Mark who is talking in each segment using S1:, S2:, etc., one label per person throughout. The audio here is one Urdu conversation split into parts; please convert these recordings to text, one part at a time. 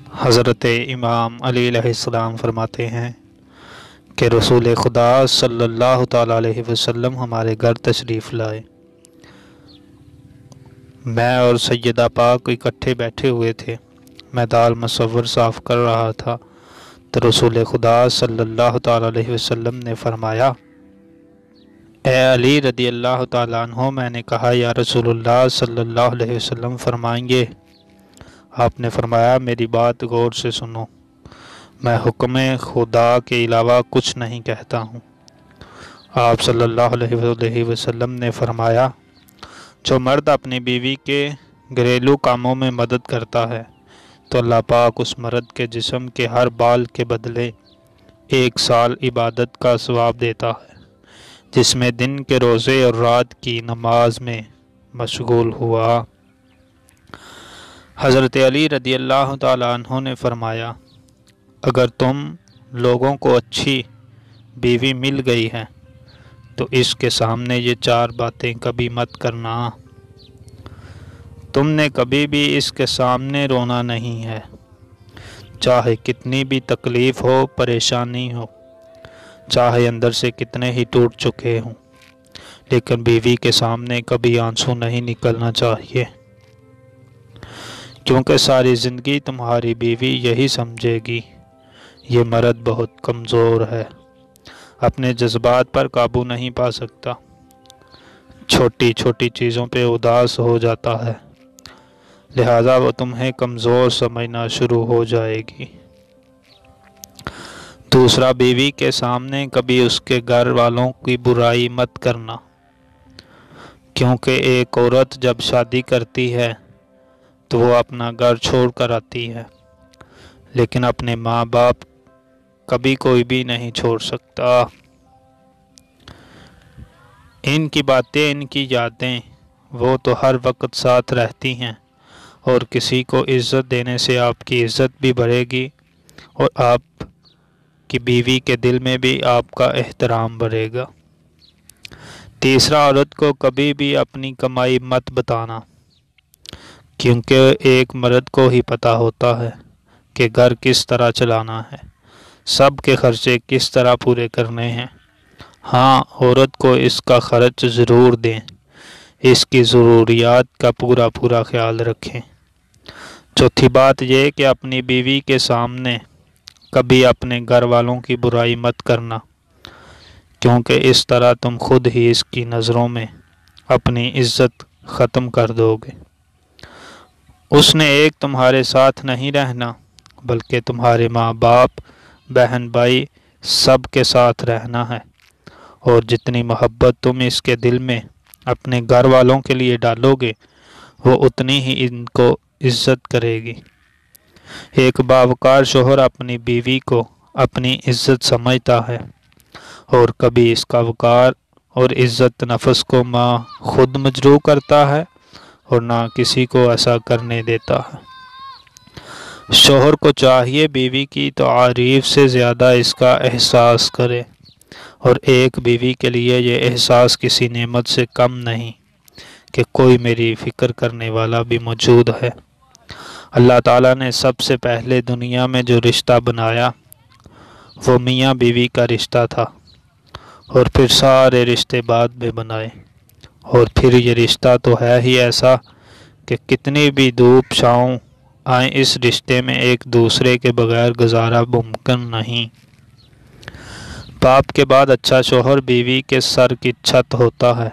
S1: حضرت امام علی علیہ السلام فرماتے ہیں کہ رسول خدا صلی اللہ تعالیٰ علیہ وسلم ہمارے گھر تشریف لائے۔ میں اور سیدہ پاک اکٹھے بیٹھے ہوئے تھے۔ میں دال مصور صاف کر رہا تھا تو رسول خدا صلی اللہ تعالیٰ علیہ وسلم نے فرمایا، اے علی رضی اللہ تعالیٰ عنہ۔ میں نے کہا، یا رسول اللہ صلی اللہ علیہ وسلم فرمائیں گے؟ آپ نے فرمایا، میری بات غور سے سنو، میں حکم خدا کے علاوہ کچھ نہیں کہتا ہوں۔ آپ صلی اللہ علیہ وسلم نے فرمایا، جو مرد اپنی بیوی کے گھریلو کاموں میں مدد کرتا ہے تو اللہ پاک اس مرد کے جسم کے ہر بال کے بدلے 1 سال عبادت کا ثواب دیتا ہے، جس میں دن کے روزے اور رات کی نماز میں مشغول ہوا۔ حضرت علی رضی اللہ تعالیٰ عنہ نے فرمایا، اگر تم لوگوں کو اچھی بیوی مل گئی ہے تو اس کے سامنے یہ 4 باتیں کبھی مت کرنا۔ تم نے کبھی بھی اس کے سامنے رونا نہیں ہے، چاہے کتنی بھی تکلیف ہو، پریشانی ہو، چاہے اندر سے کتنے ہی ٹوٹ چکے ہوں، لیکن بیوی کے سامنے کبھی آنسو نہیں نکلنا چاہیے، کیونکہ ساری زندگی تمہاری بیوی یہی سمجھے گی، یہ مرد بہت کمزور ہے، اپنے جذبات پر قابو نہیں پا سکتا، چھوٹی چھوٹی چیزوں پہ اداس ہو جاتا ہے، لہذا وہ تمہیں کمزور سمجھنا شروع ہو جائے گی۔ دوسرا، بیوی کے سامنے کبھی اس کے گھر والوں کی برائی مت کرنا، کیونکہ ایک عورت جب شادی کرتی ہے تو وہ اپنا گھر چھوڑ کر آتی ہے، لیکن اپنے ماں باپ کبھی کوئی بھی نہیں چھوڑ سکتا۔ ان کی باتیں، ان کی یادیں، وہ تو ہر وقت ساتھ رہتی ہیں، اور کسی کو عزت دینے سے آپ کی عزت بھی بڑھے گی اور آپ کی بیوی کے دل میں بھی آپ کا احترام بڑھے گا۔ تیسرا، عورت کو کبھی بھی اپنی کمائی مت بتانا، کیونکہ ایک مرد کو ہی پتہ ہوتا ہے کہ گھر کس طرح چلانا ہے، سب کے خرچے کس طرح پورے کرنے ہیں۔ ہاں، عورت کو اس کا خرچ ضرور دیں، اس کی ضروریات کا پورا خیال رکھیں۔ چوتھی بات یہ کہ اپنی بیوی کے سامنے کبھی اپنے گھر والوں کی برائی مت کرنا، کیونکہ اس طرح تم خود ہی اس کی نظروں میں اپنی عزت ختم کر دو گے۔ اس نے ایک تمہارے ساتھ نہیں رہنا، بلکہ تمہارے ماں باپ، بہن بھائی، سب کے ساتھ رہنا ہے، اور جتنی محبت تم اس کے دل میں اپنے گھر والوں کے لیے ڈالو گے، وہ اتنی ہی ان کو عزت کرے گی۔ ایک باوقار شوہر اپنی بیوی کو اپنی عزت سمجھتا ہے، اور کبھی اس کا وقار اور عزت نفس کو خود مجروح کرتا ہے اور نہ کسی کو ایسا کرنے دیتا ہے۔ شوہر کو چاہیے بیوی کی تعریف سے زیادہ اس کا احساس کرے، اور ایک بیوی کے لیے یہ احساس کسی نعمت سے کم نہیں کہ کوئی میری فکر کرنے والا بھی موجود ہے۔ اللہ تعالیٰ نے سب سے پہلے دنیا میں جو رشتہ بنایا وہ میاں بیوی کا رشتہ تھا، اور پھر سارے رشتے بعد میں بنائے، اور پھر یہ رشتہ تو ہے ہی ایسا کہ کتنی بھی دھوپ چھاؤں آئیں، اس رشتے میں ایک دوسرے کے بغیر گزارا ممکن نہیں۔ باپ کے بعد اچھا شوہر بیوی کے سر کی چھت ہوتا ہے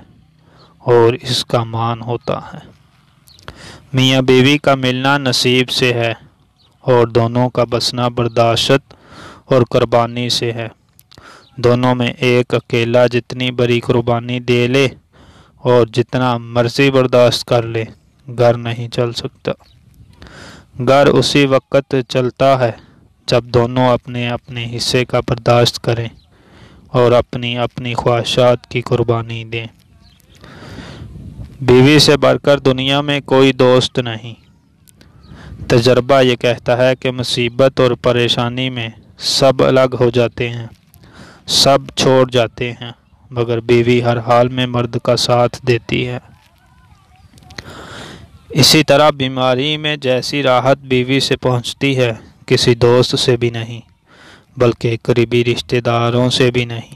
S1: اور اس کا مان ہوتا ہے۔ میاں بیوی کا ملنا نصیب سے ہے، اور دونوں کا بسنا برداشت اور قربانی سے ہے۔ دونوں میں ایک اکیلا جتنی بڑی قربانی دے لے اور جتنا مرضی برداشت کر لے، گھر نہیں چل سکتا۔ گھر اسی وقت چلتا ہے جب دونوں اپنے اپنے حصے کا برداشت کریں اور اپنی اپنی خواہشات کی قربانی دیں۔ بیوی سے بڑھ کر دنیا میں کوئی دوست نہیں۔ تجربہ یہ کہتا ہے کہ مصیبت اور پریشانی میں سب الگ ہو جاتے ہیں، سب چھوڑ جاتے ہیں، مگر بیوی ہر حال میں مرد کا ساتھ دیتی ہے۔ اسی طرح بیماری میں جیسی راحت بیوی سے پہنچتی ہے، کسی دوست سے بھی نہیں، بلکہ قریبی رشتہ داروں سے بھی نہیں۔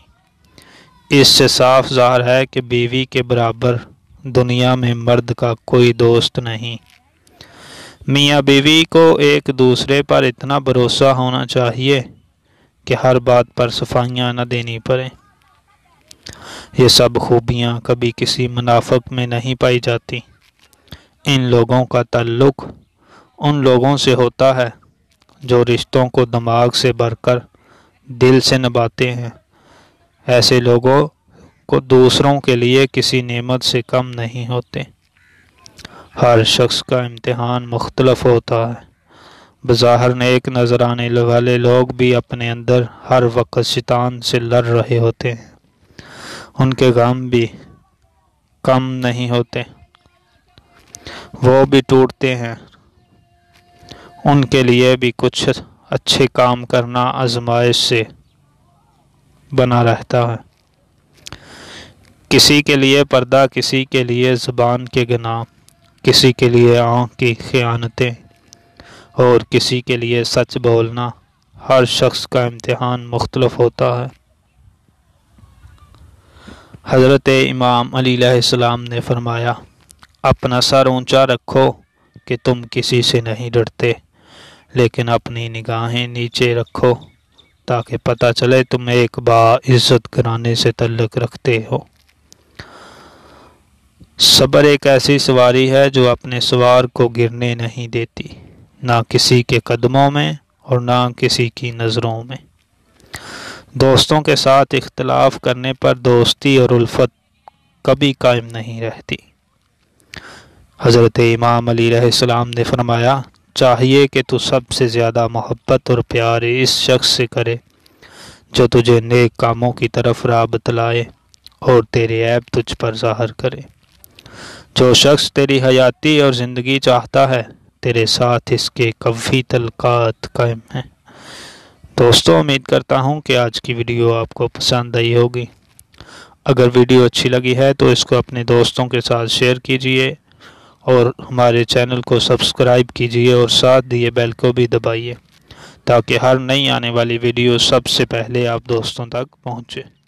S1: اس سے صاف ظاہر ہے کہ بیوی کے برابر دنیا میں مرد کا کوئی دوست نہیں۔ میاں بیوی کو ایک دوسرے پر اتنا بھروسہ ہونا چاہیے کہ ہر بات پر صفائیاں نہ دینی پڑیں۔ یہ سب خوبیاں کبھی کسی منافق میں نہیں پائی جاتی۔ ان لوگوں کا تعلق ان لوگوں سے ہوتا ہے جو رشتوں کو دماغ سے بھر کر دل سے نبھاتے ہیں۔ ایسے لوگوں کو دوسروں کے لیے کسی نعمت سے کم نہیں ہوتے۔ ہر شخص کا امتحان مختلف ہوتا ہے۔ بظاہر نیک نظر آنے والے لوگ بھی اپنے اندر ہر وقت شیطان سے لڑ رہے ہوتے ہیں۔ ان کے غم بھی کم نہیں ہوتے، وہ بھی ٹوٹتے ہیں۔ ان کے لیے بھی کچھ اچھے کام کرنا آزمائش سے بنا رہتا ہے۔ کسی کے لیے پردہ، کسی کے لیے زبان کے گناہ، کسی کے لیے آنکھ کی خیانتیں اور کسی کے لیے سچ بولنا۔ ہر شخص کا امتحان مختلف ہوتا ہے۔ حضرت امام علی علیہ السلام نے فرمایا، اپنا سر اونچا رکھو کہ تم کسی سے نہیں ڈرتے، لیکن اپنی نگاہیں نیچے رکھو تاکہ پتہ چلے تم ایک باعزت گھرانے سے تعلق رکھتے ہو۔ صبر ایک ایسی سواری ہے جو اپنے سوار کو گرنے نہیں دیتی، نہ کسی کے قدموں میں اور نہ کسی کی نظروں میں۔ دوستوں کے ساتھ اختلاف کرنے پر دوستی اور الفت کبھی قائم نہیں رہتی۔ حضرت امام علی علیہ السلام نے فرمایا، چاہیے کہ تو سب سے زیادہ محبت اور پیار اس شخص سے کرے جو تجھے نیک کاموں کی طرف راہ بتلائے اور تیرے عیب تجھ پر ظاہر کرے۔ جو شخص تیری حیاتی اور زندگی چاہتا ہے، تیرے ساتھ اس کے قوی تعلقات قائم ہیں۔ دوستو، امید کرتا ہوں کہ آج کی ویڈیو آپ کو پسند آئی ہوگی۔ اگر ویڈیو اچھی لگی ہے تو اس کو اپنے دوستوں کے ساتھ شیئر کیجیے اور ہمارے چینل کو سبسکرائب کیجیے اور ساتھ دیے بیل کو بھی دبائیے تاکہ ہر نئی آنے والی ویڈیو سب سے پہلے آپ دوستوں تک پہنچے۔